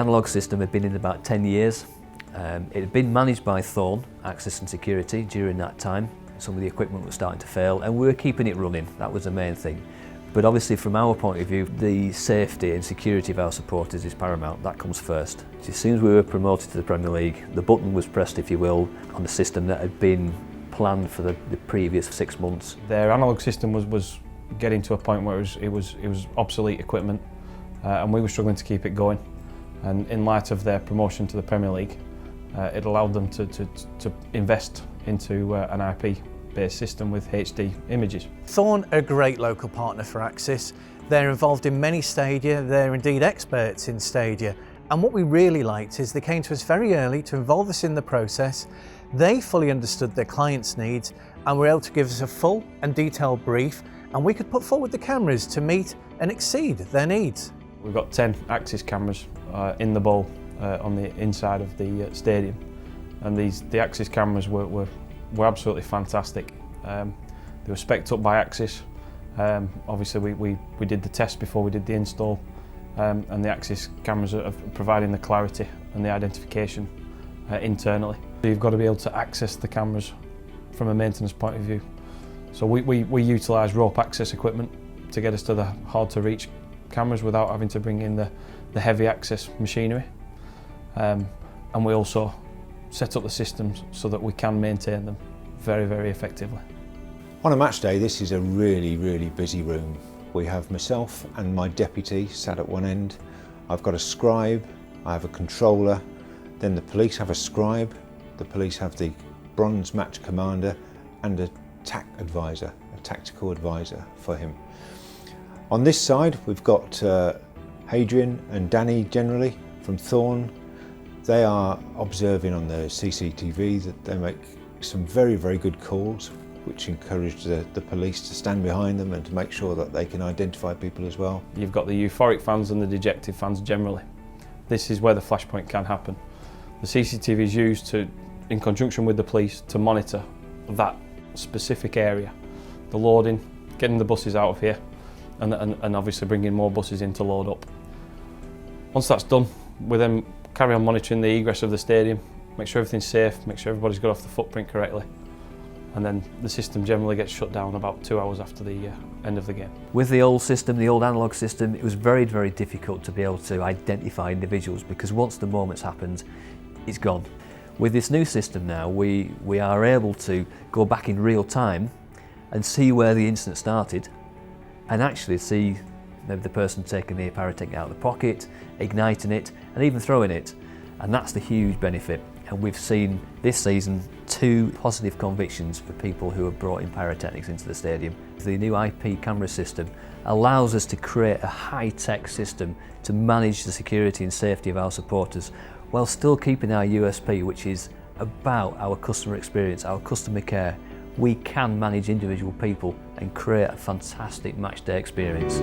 analogue system had been in about 10 years. It had been managed by THORNE Access and Security during that time. Some of the equipment was starting to fail and we were keeping it running. That was the main thing. But obviously from our point of view, the safety and security of our supporters is paramount. That comes first. As soon as we were promoted to the Premier League, the button was pressed, if you will, on the system that had been planned for the previous 6 months. Their analogue system was getting to a point where it was obsolete equipment, and we were struggling to keep it going. And in light of their promotion to the Premier League, it allowed them to invest into an IP-based system with HD images. THORNE are a great local partner for Axis. They're involved in many stadia, they're indeed experts in stadia. And what we really liked is they came to us very early to involve us in the process. They fully understood their clients' needs and were able to give us a full and detailed brief, and we could put forward the cameras to meet and exceed their needs. We've got 10 Axis cameras in the bowl on the inside of the stadium, and the Axis cameras were absolutely fantastic. They were spec'd up by Axis. Obviously we did the test before we did the install, and the Axis cameras are providing the clarity and the identification internally. You've got to be able to access the cameras from a maintenance point of view. So we utilise rope access equipment to get us to the hard to reach cameras without having to bring in the heavy access machinery. And we also set up the systems so that we can maintain them very, very effectively. On a match day, this is a really, really busy room. We have myself and my deputy sat at one end. I've got a scribe, I have a controller, then the police have a scribe, the police have the bronze match commander and a TAC advisor, a tactical advisor for him. On this side, we've got Hadrian and Danny generally from THORNE. They are observing on the CCTV that they make some very, very good calls, which encourage the police to stand behind them and to make sure that they can identify people as well. You've got the euphoric fans and the dejected fans generally. This is where the flashpoint can happen. The CCTV is used in conjunction with the police to monitor that specific area. The loading, getting the buses out of here, and obviously bringing more buses in to load up. Once that's done, we then carry on monitoring the egress of the stadium, make sure everything's safe, make sure everybody's got off the footprint correctly, and then the system generally gets shut down about 2 hours after the end of the game. With the old system, the old analogue system, it was very, very difficult to be able to identify individuals because once the moment's happened, it's gone. With this new system now, we are able to go back in real time and see where the incident started and actually see maybe the person taking the pyrotechnic out of the pocket, igniting it and even throwing it. And that's the huge benefit. And we've seen this season 2 positive convictions for people who have brought in pyrotechnics into the stadium. The new IP camera system allows us to create a high-tech system to manage the security and safety of our supporters while still keeping our USP, which is about our customer experience, our customer care. We can manage individual people and create a fantastic match day experience.